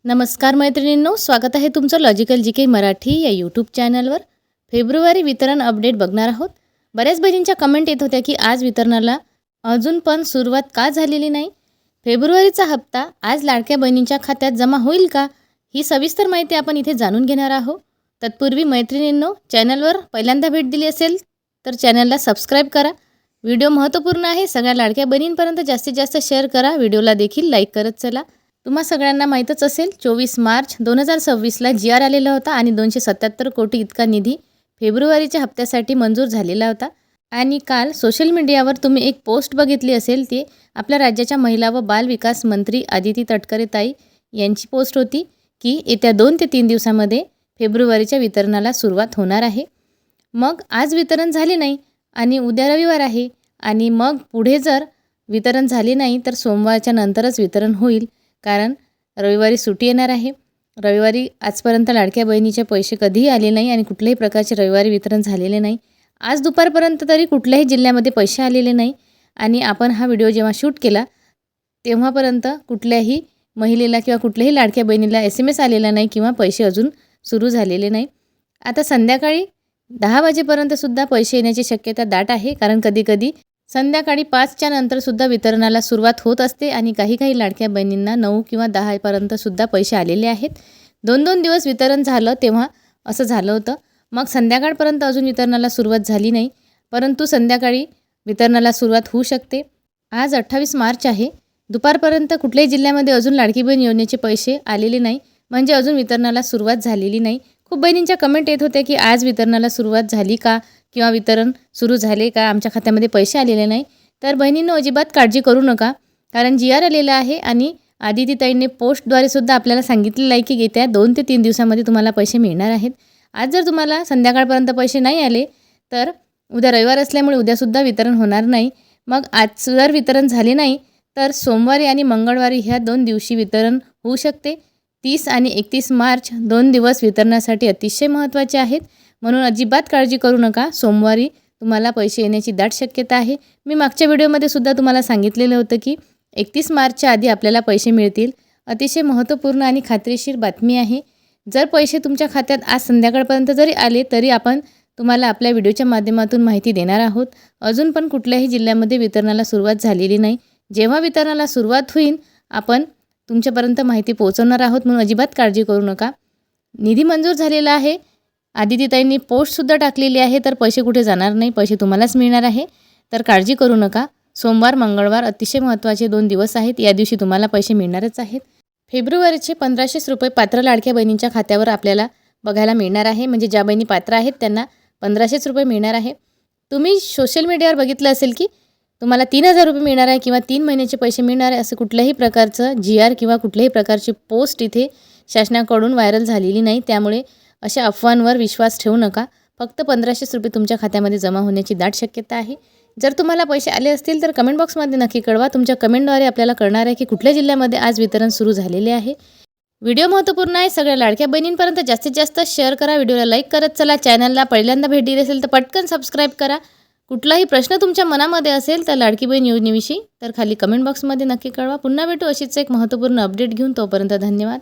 नमस्कार मैत्रिणींनो, स्वागत आहे तुमचं लॉजिकल जी के मराठी या यूट्यूब चॅनलवर. फेब्रुवारी वितरण अपडेट बघणार आहोत. बऱ्याच बहिणींच्या कमेंट येत होत्या की आज वितरणाला अजून पण सुरुवात का झालेली नाही. फेब्रुवारीचा हप्ता आज लाडक्या बहिणींच्या खात्यात जमा होईल का, ही सविस्तर माहिती आपण इथे जाणून घेणार आहोत. तत्पूर्वी मैत्रिणींनो, चॅनलवर पहिल्यांदा भेट दिली असेल तर चॅनलला सबस्क्राईब करा. व्हिडिओ महत्त्वपूर्ण आहे, सगळ्या लाडक्या बहिणींपर्यंत जास्तीत जास्त शेअर करा. व्हिडिओला देखील लाईक करत चला. तुम्हा सगळ्यांना माहीतच असेल 24 मार्च 2026ला GR आलेला होता आणि 277 कोटी इतका निधी फेब्रुवारीच्या हप्त्यासाठी मंजूर झालेला होता. आणि काल सोशल मीडियावर तुम्ही एक पोस्ट बघितली असेल, ती आपल्या राज्याच्या महिला व बाल विकास मंत्री आदिती तटकरे ताई यांची पोस्ट होती की येत्या 2 ते 3 दिवसामध्ये फेब्रुवारीच्या वितरणाला सुरुवात होणार आहे. मग आज वितरण झाले नाही आणि उद्या रविवार आहे आणि मग पुढे जर वितरण झाले नाही तर सोमवारच्या नंतरच वितरण होईल, कारण रविवारी सुट्टी येणार आहे. रविवारी आजपर्यंत लाडक्या बहिणीचे पैसे कधीही आले नाही आणि कुठल्याही प्रकारचे रविवारी वितरण झालेले नाही. आज दुपारपर्यंत तरी कुठल्याही जिल्ह्यामध्ये पैसे आलेले नाही आणि आपण हा व्हिडिओ जेव्हा शूट केला तेव्हापर्यंत कुठल्याही महिलेला किंवा कुठल्याही लाडक्या बहिणीला SMS आलेला नाही किंवा पैसे अजून सुरू झालेले नाही. आता संध्याकाळी 10 वाजेपर्यंतसुद्धा पैसे येण्याची शक्यता दाट आहे, कारण कधीकधी संध्याकाळी 5च्या नंतरसुद्धा वितरणाला सुरुवात होत असते आणि काही लाडक्या बहिणींना 9 किंवा 10पर्यंतसुद्धा पैसे आलेले आहेत. 2-2 दिवस वितरण झालं तेव्हा असं झालं होतं. मग संध्याकाळपर्यंत अजून वितरणाला सुरुवात झाली नाही, परंतु संध्याकाळी वितरणाला सुरुवात होऊ शकते. आज 28 मार्च आहे. दुपारपर्यंत कुठल्याही जिल्ह्यामध्ये अजून लाडकी बहीण योजनेचे पैसे आलेले नाही, म्हणजे अजून वितरणाला सुरुवात झालेली नाही. खूप बहिणींच्या कमेंट येत होत्या की आज वितरणाला सुरुवात झाली का किंवा वितरण सुरू झाले का, आमच्या खात्यामध्ये पैसे आलेले नाही. तर बहिणींनो, अजिबात काळजी करू नका, कारण GR आलेला आहे आणि आदितीताईंनी पोस्टद्वारे सुद्धा आपल्याला सांगितलेलं आहे की येत्या 2 ते 3 दिवसामध्ये तुम्हाला पैसे मिळणार आहेत. आज जर तुम्हाला संध्याकाळपर्यंत पैसे नाही आले तर उद्या रविवार असल्यामुळे उद्यासुद्धा वितरण होणार नाही. मग आज जर वितरण झाले नाही तर सोमवारी आणि मंगळवारी ह्या 2 दिवशी वितरण होऊ शकते. 30 आणि 31 मार्च 2 दिवस वितरणासाठी अतिशय महत्त्वाचे आहेत, म्हणून अजिबात काळजी करू नका. सोमवारी तुम्हाला पैसे येण्याची दाट शक्यता आहे. मी मागच्या व्हिडिओमध्ये सुद्धा तुम्हाला सांगितलेलं होतं की 31 मार्चच्या आधी आपल्याला पैसे मिळतील. अतिशय महत्त्वपूर्ण आणि खात्रीशीर बातमी आहे. जर पैसे तुमच्या खात्यात आज संध्याकाळपर्यंत जरी आले तरी आपण तुम्हाला आपल्या व्हिडिओच्या माध्यमातून माहिती देणार आहोत. अजून पण कुठल्याही जिल्ह्यामध्ये वितरणाला सुरुवात झालेली नाही. जेव्हा वितरणाला सुरुवात होईल आपण तुमच्यापर्यंत माहिती पोहोचवणार आहोत, म्हणून अजिबात काळजी करू नका. निधी मंजूर झालेला आहे. आदितीताईंनी पोस्टसुद्धा टाकलेली आहे, तर पैसे कुठे जाणार नाही, पैसे तुम्हालाच मिळणार आहे. तर काळजी करू नका. सोमवार मंगळवार अतिशय महत्त्वाचे 2 दिवस आहेत. या दिवशी तुम्हाला पैसे मिळणारच आहेत. फेब्रुवारीचे 1500 रुपये पात्र लाडक्या बहिणींच्या खात्यावर आपल्याला बघायला मिळणार आहे. म्हणजे ज्या बहिणी पात्र आहेत त्यांना 1500 रुपये मिळणार आहे. तुम्ही सोशल मीडियावर बघितलं असेल की तुम्हाला 3000 रुपये मिळणार आहे किंवा 3 महिन्याचे पैसे मिळणार आहे, असं कुठल्याही प्रकारचं GR किंवा कुठल्याही प्रकारची पोस्ट इथे शासनाकडून व्हायरल झालेली नाही. त्यामुळे अशा अफवांवर विश्वास ठेवू नका. फक्त 1500 रुपये तुमच्या खात्यामध्ये जमा होण्याची दाट शक्यता आहे. जर तुम्हाला पैसे आले असतील तर कमेंट बॉक्समध्ये नक्की कळवा. तुमच्या कमेंटद्वारे आपल्याला कळणार आहे की कुठल्या जिल्ह्यामध्ये आज वितरण सुरू झालेले आहे. व्हिडिओ महत्त्वपूर्ण आहे. सगळ्या लाडक्या बहिणींपर्यंत जास्तीत जास्त शेअर करा. व्हिडिओला लाईक करत चला. चॅनलला पहिल्यांदा भेट दिली असेल तर पटकन सबस्क्राईब करा. कुठलाही प्रश्न तुमच्या मनामध्ये असेल तर लाडकी बहीण योजनेविषयी तर खाली कमेंट बॉक्समध्ये नक्की कळवा. पुन्हा भेटू अशीच एक महत्त्वपूर्ण अपडेट घेऊन. तोपर्यंत धन्यवाद.